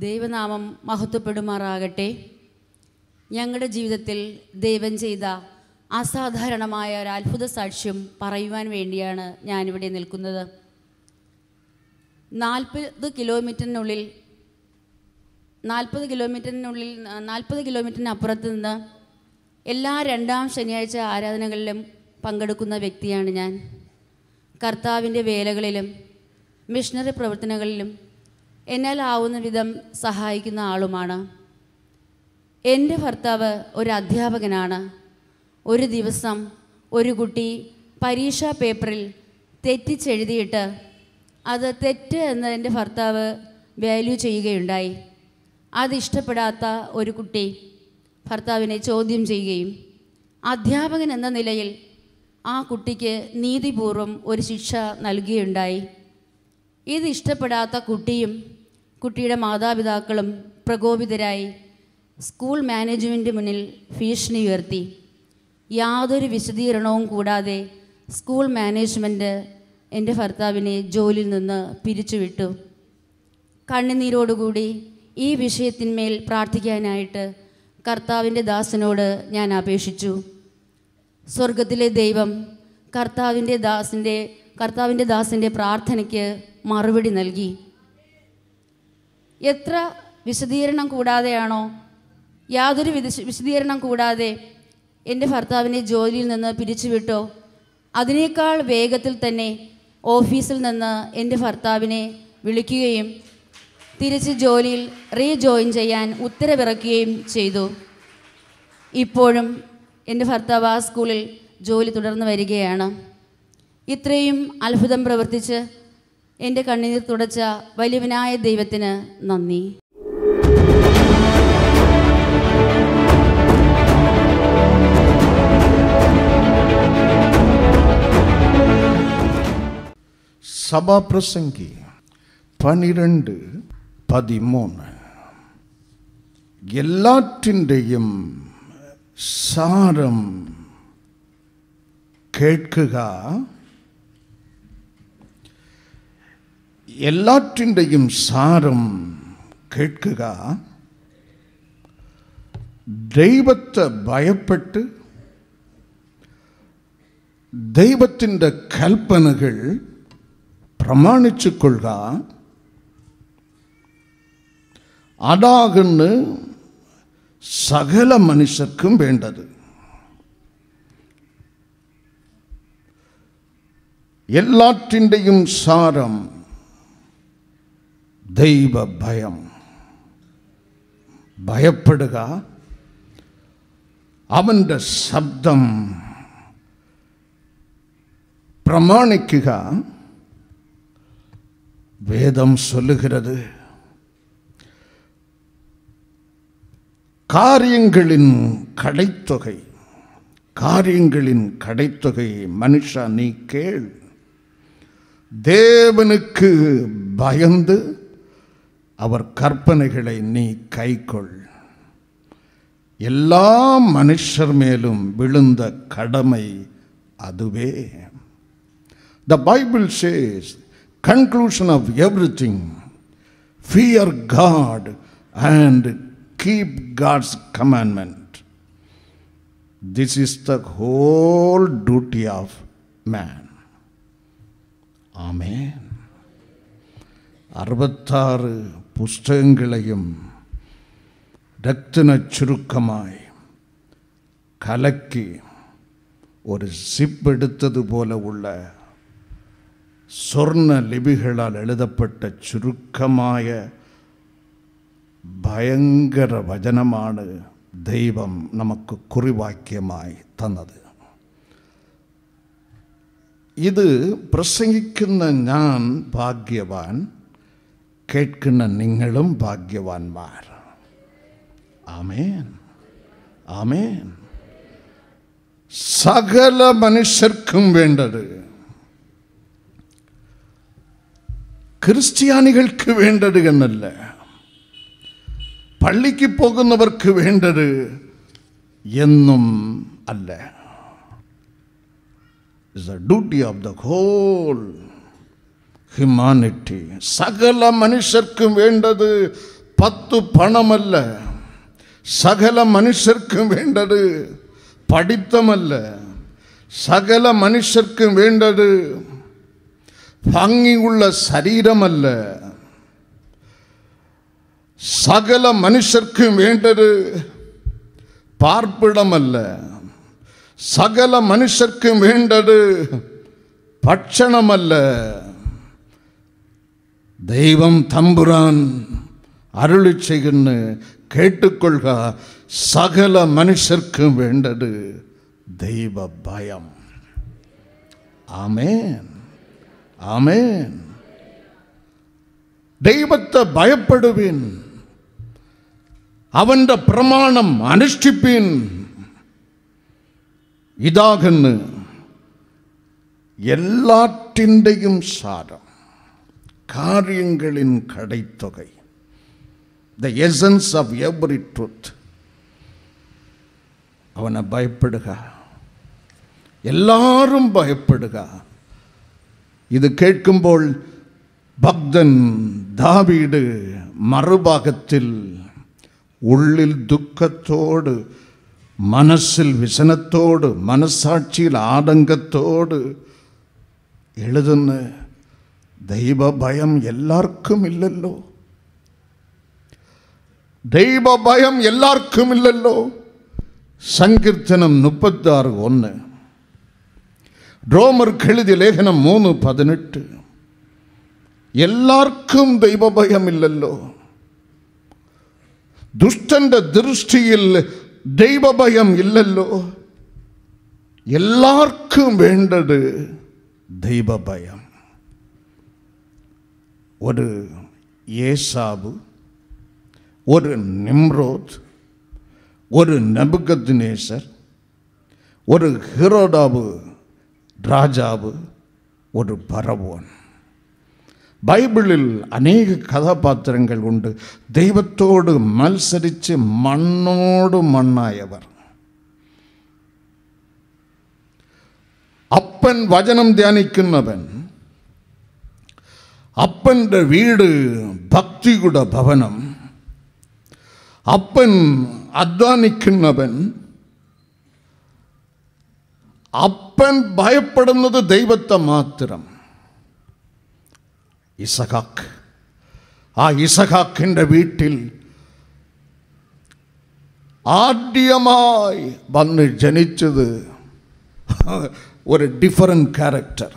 ദൈവനാമം മഹത്വപ്പെടുമാറാകട്ടെ. ഞങ്ങളുടെ ജീവിതത്തിൽ ദൈവം ചെയ്ത അസാധാരണമായ ഒരു അത്ഭുത സാക്ഷ്യം പറയുവാൻ വേണ്ടിയാണ് ഞാനിവിടെ നിൽക്കുന്നത്. 40 കിലോമീറ്ററിനപ്പുറത്ത് നിന്ന് എല്ലാ രണ്ടാം ശനിയാഴ്ച ആരാധനകളിലും പങ്കെടുക്കുന്ന വ്യക്തിയാണ് ഞാൻ. കർത്താവിൻ്റെ വേലകളിലും മിഷണറി പ്രവർത്തനങ്ങളിലും എന്നാൽ ആവുന്ന വിധം സഹായിക്കുന്ന ആളുമാണ്. എൻ്റെ ഭർത്താവ് ഒരു അധ്യാപകനാണ്. ഒരു ദിവസം ഒരു കുട്ടി പരീക്ഷാ പേപ്പറിൽ തെറ്റിച്ചെഴുതിയിട്ട് അത് തെറ്റ് എന്ന് എൻ്റെ ഭർത്താവ് വാല്യൂ ചെയ്യുകയുണ്ടായി. അതിഷ്ടപ്പെടാത്ത ഒരു കുട്ടി ഭർത്താവിനെ ചോദ്യം ചെയ്യുകയും അധ്യാപകൻ എന്ന നിലയിൽ ആ കുട്ടിക്ക് നീതിപൂർവം ഒരു ശിക്ഷ നൽകുകയുണ്ടായി. ഇത് ഇഷ്ടപ്പെടാത്ത കുട്ടിയും കുട്ടിയുടെ മാതാപിതാക്കളും പ്രകോപിതരായി സ്കൂൾ മാനേജ്മെൻറ്റ് മുന്നിൽ ഭീഷണി ഉയർത്തി. യാതൊരു വിശദീകരണവും കൂടാതെ സ്കൂൾ മാനേജ്മെൻറ്റ് എൻ്റെ ഭർത്താവിനെ ജോലിയിൽ നിന്ന് പിരിച്ചുവിട്ടു. കണ്ണുനീരോടുകൂടി ഈ വിഷയത്തിന്മേൽ പ്രാർത്ഥിക്കാനായിട്ട് കർത്താവിൻ്റെ ദാസനോട് ഞാൻ അപേക്ഷിച്ചു. സ്വർഗത്തിലെ ദൈവം കർത്താവിൻ്റെ ദാസൻ്റെ പ്രാർത്ഥനയ്ക്ക് മറുപടി നൽകി. എത്ര വിശദീകരണം കൂടാതെയാണോ, യാതൊരു വിശദീകരണം കൂടാതെ എൻ്റെ ഭർത്താവിനെ ജോലിയിൽ നിന്ന് പിരിച്ചുവിട്ടോ, അതിനേക്കാൾ വേഗത്തിൽ തന്നെ ഓഫീസിൽ നിന്ന് എൻ്റെ ഭർത്താവിനെ വിളിക്കുകയും തിരിച്ച് ജോലിയിൽ റീജോയിൻ ചെയ്യാൻ ഉത്തരവിറക്കുകയും ചെയ്തു. ഇപ്പോഴും എൻ്റെ ഭർത്താവ് ആ സ്കൂളിൽ ജോലി തുടർന്ന് വരികയാണ്. ഇത്രയും അത്ഭുതം പ്രവർത്തിച്ച് എൻ്റെ കണ്ണീർ തുടച്ച വലിയവനായ ദൈവത്തിന് നന്ദി. സഭാപ്രസംഗി 12:13 എല്ലാറ്റിൻ്റെയും സാരം കേൾക്കുക, എല്ലാറ്റിൻ്റെയും സാരം കേൾക്കുക, ദൈവത്തെ ഭയപ്പെട്ട് ദൈവത്തിൻ്റെ കൽപ്പനകൾ പ്രമാണിച്ചു കൊള്ളുക, അതാകുന്നു സകല മനുഷ്യർക്കും വേണ്ടത്. എല്ലാറ്റിൻ്റെയും സാരം ദൈവഭയം. ഭയപ്പെടുക, അവൻ്റെ ശബ്ദം പ്രമാണിക്കുക. வேதம் சொல்லுகிறது, காரியங்களின் கடைத்தொகை மனுஷா நீ கேள், தேவனுக்கு பயந்து அவர் கற்பனைகளை நீ கைக்கொள். எல்லா மனுஷர் மேலும் விழுந்த கடமை அதுவே. The Bible says, conclusion of everything, fear God and keep God's commandment. This is the whole duty of man. Amen. 66 പുസ്തകങ്ങളെയും രത്ന ചുരുക്കമായി കലക്കി ഒരു സിപ്പ് എടുത്തതുപോലെ ഉള്ള സ്വർണ്ണ ലിപികളാൽ എഴുതപ്പെട്ട ചുരുക്കമായ ഭയങ്കര വചനമാണ് ദൈവം നമുക്ക് കുറിവാക്യമായി തന്നത്. ഇത് പ്രസംഗിക്കുന്ന ഞാൻ ഭാഗ്യവാൻ, കേൾക്കുന്ന നിങ്ങളും ഭാഗ്യവാന്മാർ. ആമേൻ, ആമേൻ. സകല മനുഷ്യർക്കും വേണ്ടത്, ക്രിസ്ത്യാനികൾക്ക് വേണ്ടത് എന്നല്ല, പള്ളിക്ക് പോകുന്നവർക്ക് വേണ്ടത് എന്നും അല്ല. It's a duty of the whole humanity. സകല മനുഷ്യർക്കും വേണ്ടത് 10 പണമല്ല, സകല മനുഷ്യർക്കും വേണ്ടത് പഠിത്തമല്ല, സകല മനുഷ്യർക്കും വേണ്ടത് ഭംഗിയുള്ള ശരീരമല്ല, സകല മനുഷ്യർക്കും വേണ്ടത് പാർപ്പിടമല്ല, സകല മനുഷ്യർക്കും വേണ്ടത് ഭക്ഷണമല്ല. ദൈവം തമ്പുരാൻ അരുളി ചെയ്യുന്ന കേട്ടുകൊള്ളുക, സകല മനുഷ്യർക്കും വേണ്ടത് ദൈവഭയം. ആമേൻ, ആമേൻ. ദൈവത്തെ ഭയപ്പെടുവിൻ, അവൻ്റെ പ്രമാണം അനുഷ്ഠിപ്പിൻ. ഇതാകുന്നു എല്ലാറ്റിൻ്റെയും സാരം, കാര്യങ്ങളിൻ കടൈത്തൊകை. The essence of every truth. അവനെ ഭയപ്പെടുക, എല്ലാവരും ഭയപ്പെടുക. ഇത് കേൾക്കുമ്പോൾ ഭക്തൻ ദാവീദ് മറുഭാഗത്തിൽ ഉള്ളിൽ ദുഃഖത്തോട്, മനസ്സിൽ വ്യസനത്തോട്, മനസ്സാക്ഷിയിൽ ആതങ്കത്തോട് എഴുതുന്ന, ദൈവഭയം എല്ലാവർക്കും ഇല്ലല്ലോ, ദൈവഭയം എല്ലാവർക്കും ഇല്ലല്ലോ. സങ്കീർത്തനം 36:1, റോമർക്ക് എഴുതിയ ലേഖനം 3:18. എല്ലാവർക്കും ദൈവഭയമില്ലല്ലോ. ദുഷ്ടന്റെ ദൃഷ്ടിയിൽ ദൈവഭയം ഇല്ലല്ലോ. എല്ലാവർക്കും വേണ്ടത് ദൈവഭയം. ഒരു ഏസാവ്, ഒരു നിമ്രോദ്, ഒരു നെബൂഖദ്നേസർ, ഒരു ഹെരോദാവ് രാജാവ്, ഒരു ഫറവോൻ. ബൈബിളിൽ അനേക കഥാപാത്രങ്ങൾ ഉണ്ട്. ദൈവത്തോട് മത്സരിച്ച് മണ്ണോട് മണ്ണായവർ. അപ്പൻ വചനം ധ്യാനിക്കുന്നവൻ, അപ്പൻ്റെ വീട് ഭക്തിയുടെ ഭവനം, അപ്പൻ അധ്വാനിക്കുന്നവൻ, അപ്പൻ ഭയപ്പെടുന്നത് ദൈവത്തെ മാത്രം. ഇസഹാക്ക്, ആ ഇസഹാക്കിൻ്റെ വീട്ടിൽ ആദ്യമായി വന്ന് ജനിച്ചത് ഒരു ഡിഫറൻറ്റ് ക്യാരക്ടർ.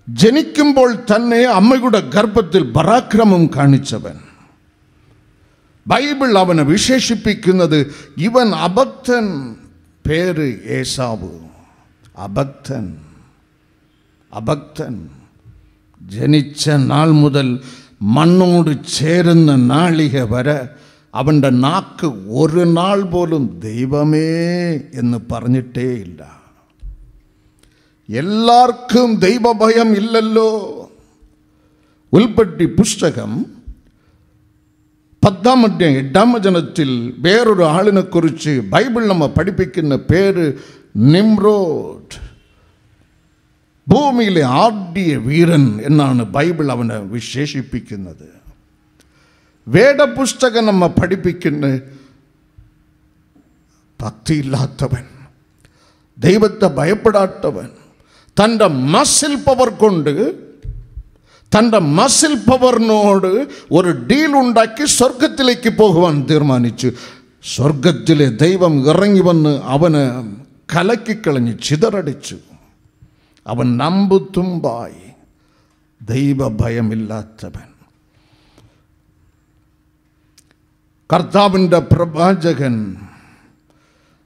ജനിക്കുമ്പോൾ തന്നെ അമ്മയുടെ ഗർഭത്തിൽ പരാക്രമം കാണിച്ചവൻ. ബൈബിൾ അവനെ വിശേഷിപ്പിക്കുന്നത് ഇവൻ അഭക്തൻ. പേര് ഏസാവ്, അഭക്തൻ. അഭക്തൻ ജനിച്ച നാൾ മുതൽ മണ്ണോട് ചേരുന്ന നാളിക വരെ അവൻ്റെ നാക്ക് ഒരു നാൾ പോലും ദൈവമേ എന്ന് പറഞ്ഞിട്ടേ ഇല്ല. എല്ലാവർക്കും ദൈവഭയം ഇല്ലല്ലോ. ഉൽപ്പത്തി പുസ്തകം 10-ാം അധ്യായം 8-ാം വചനത്തിൽ വേറൊരു ആളിനെ കുറിച്ച് ബൈബിൾ നമ്മെ പഠിപ്പിക്കുന്ന പേര് നിമ്രോദ്. ഭൂമിയിലെ ആദ്യ വീരൻ എന്നാണ് ബൈബിൾ അവനെ വിശേഷിപ്പിക്കുന്നത്. വേദപുസ്തകം നമ്മെ പഠിപ്പിക്കുന്ന ഭക്തിയില്ലാത്തവൻ, ദൈവത്തെ ഭയപ്പെടാത്തവൻ, തൻ്റെ മസിൽ പവർ കൊണ്ട്, തൻ്റെ മസിൽ പവറിനോട് ഒരു ഡീൽ ഉണ്ടാക്കി സ്വർഗത്തിലേക്ക് പോകുവാൻ തീരുമാനിച്ചു. സ്വർഗത്തിലെ ദൈവം ഇറങ്ങി വന്ന് അവന് കലക്കിക്കളഞ്ഞ് ചിതറടിച്ചു. അവൻ നമ്പുതുമ്പായി, ദൈവഭയമില്ലാത്തവൻ. കർത്താവിൻ്റെ പ്രവാചകൻ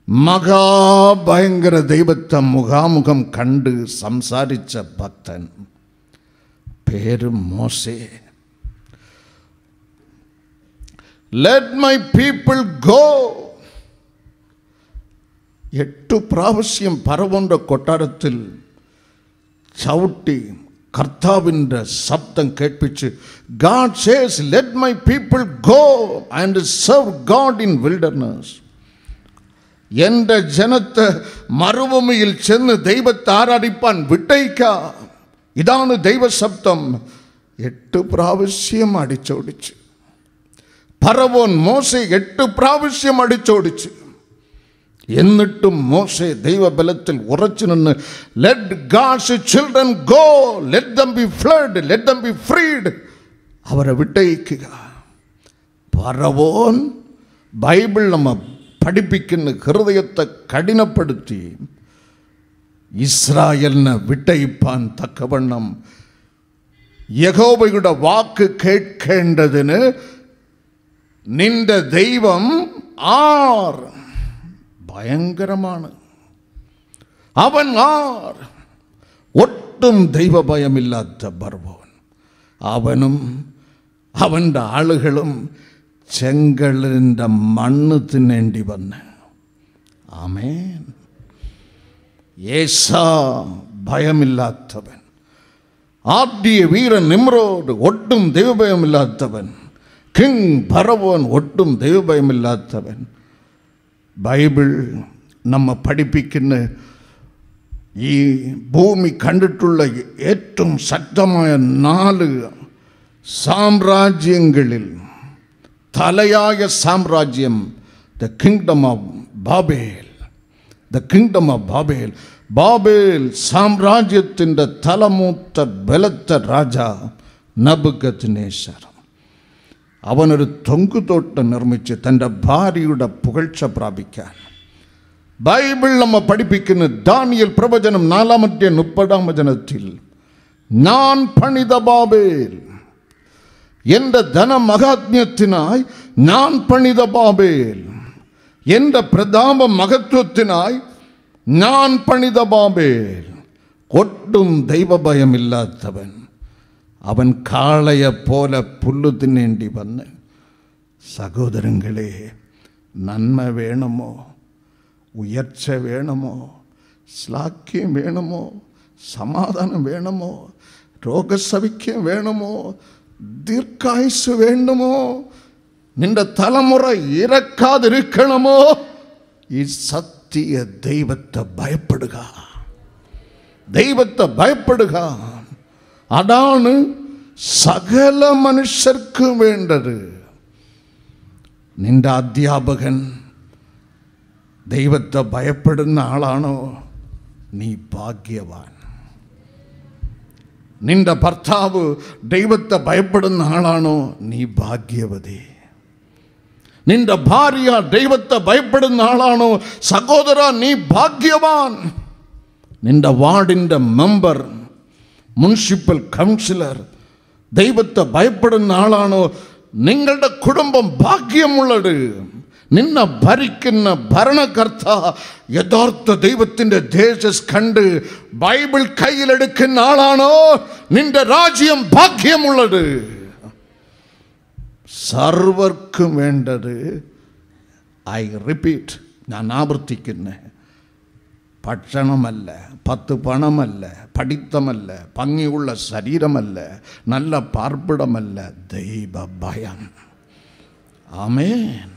മഹാഭയങ്കര ദൈവത്തെ മുഖാമുഖം കണ്ട് സംസാരിച്ച ഭക്തൻ, പേര് മോശെ. Let my people go. 8 പ്രാവശ്യം ഫറവോന്റെ കൊട്ടാരത്തിൽ ചവിട്ടി കർത്താവിൻ്റെ ശബ്ദം കേൾപ്പിച്ച് God says, let my people go and serve God in wilderness. എൻ്റെ ജനത്തെ മരുഭൂമിയിൽ ചെന്ന് ദൈവത്തെ ആരാധിപ്പാൻ വിട്ടയക്ക. ഇതാണ് ദൈവശബ്ദം. 8 പ്രാവശ്യം അടിച്ചോടിച്ച് ഫറവോൻ മോശെ 8 പ്രാവശ്യം അടിച്ചോടിച്ച്. എന്നിട്ടും മോശെ ദൈവബലത്തിൽ ഉറച്ചു നിന്ന് let God's children go, let them be fled, let them be freed. അവരെ വിട്ടയക്കുക. ഫറവോൻ ബൈബിൾ നമ്മ പഠിപ്പിക്കുന്ന ഹൃദയത്തെ കഠിനപ്പെടുത്തി ഇസ്രായേലിനെ വിട്ടയപ്പാൻ തക്കവണ്ണം യഹോവയുടെ വാക്ക് കേൾക്കേണ്ടതിന് നിന്റെ ദൈവം ആർ? ഭയങ്കരമാണ്. അവൻ ആർ? ഒട്ടും ദൈവഭയമില്ലാത്ത ഫറവോൻ. അവനും അവൻ്റെ ആളുകളും ചെങ്കടലിൻ്റെ മണ്ണ് തിന്നേണ്ടി വന്ന്. ആമേൻ. ഏശാ ഭയമില്ലാത്തവൻ. ആദ്യ വീരൻ നിമ്രോഡ് ഒട്ടും ദൈവഭയമില്ലാത്തവൻ. കിങ് ഫറവോൻ ഒട്ടും ദൈവഭയമില്ലാത്തവൻ. ബൈബിൾ നമ്മെ പഠിപ്പിക്കുന്ന ഈ ഭൂമി കണ്ടിട്ടുള്ള ഏറ്റവും ശക്തമായ 4 സാമ്രാജ്യങ്ങളിൽ തലയായ സാമ്രാജ്യം the kingdom of Babel. The kingdom of Babel. Babel സാമ്രാജ്യത്തിൻ്റെ തലമൂത്ത ബലത്ത രാജ നബുക്കദ്നേസർ. അവനൊരു തൊങ്കുതോട്ടം നിർമ്മിച്ച് തൻ്റെ ഭാര്യയുടെ പുകഴ്ച പ്രാപിക്കാൻ ബൈബിൾ നമ്മെ പഠിപ്പിക്കുന്ന ദാനിയേൽ പ്രവചനം 4-30 വചനത്തിൽ ഞാൻ പണിത ബാബേൽ, എൻ്റെ ധനമഹാത്മ്യത്തിനായി ഞാൻ പണിത ബാബേൽ, എൻ്റെ പ്രതാപ മഹത്വത്തിനായി ഞാൻ പണിത ബാബേൽ. ഒട്ടും ദൈവഭയമില്ലാത്തവൻ. അവൻ കാളയെപ്പോലെ പുല്ലു തിന്നേണ്ടി വന്ന്. സഹോദരങ്ങളെ, നന്മ വേണമോ? ഉയർച്ച വേണമോ? ശ്ലാഘ്യം വേണമോ? സമാധാനം വേണമോ? രോഗസൗഖ്യം വേണമോ? ദീർഘായുസ് വേണമോ? നിന്റെ തലമുറ ഇറക്കാതിരിക്കണമോ? ഈ സത്യ ദൈവത്തെ ഭയപ്പെടുക. ദൈവത്തെ ഭയപ്പെടുക. അതാണ് സകല മനുഷ്യർക്കും വേണ്ടത്. നിന്റെ അധ്യാപകൻ ദൈവത്തെ ഭയപ്പെടുന്ന ആളാണോ? നീ ഭാഗ്യവാൻ. നിന്റെ ഭർത്താവ് ദൈവത്തെ ഭയപ്പെടുന്ന ആളാണോ? നീ ഭാഗ്യവതി. നിന്റെ ഭാര്യ ദൈവത്തെ ഭയപ്പെടുന്ന ആളാണോ? സഹോദര, നീ ഭാഗ്യവാൻ. നിന്റെ വാർഡിൻ്റെ മെമ്പർ, മുനിസിപ്പൽ കൗൺസിലർ ദൈവത്തെ ഭയപ്പെടുന്ന ആളാണോ? നിങ്ങളുടെ കുടുംബം ഭാഗ്യമുള്ളത്. നിന്നെ ഭരിക്കുന്ന ഭരണകർത്ത യഥാർത്ഥ ദൈവത്തിൻ്റെ തേജസ് കണ്ട് ബൈബിൾ കയ്യിലെടുക്കുന്ന ആളാണോ? നിന്റെ രാജ്യം ഭാഗ്യമുള്ളത്. സർവർക്കും വേണ്ടത്, ഐ റിപ്പീറ്റ്, ഞാൻ ആവർത്തിക്കുന്നു, ഭക്ഷണമല്ല, 10 പണമല്ല, പഠിത്തമല്ല, ഭംഗിയുള്ള ശരീരമല്ല, നല്ല പാർപ്പിടമല്ല, ദൈവഭയം. ആമേൻ.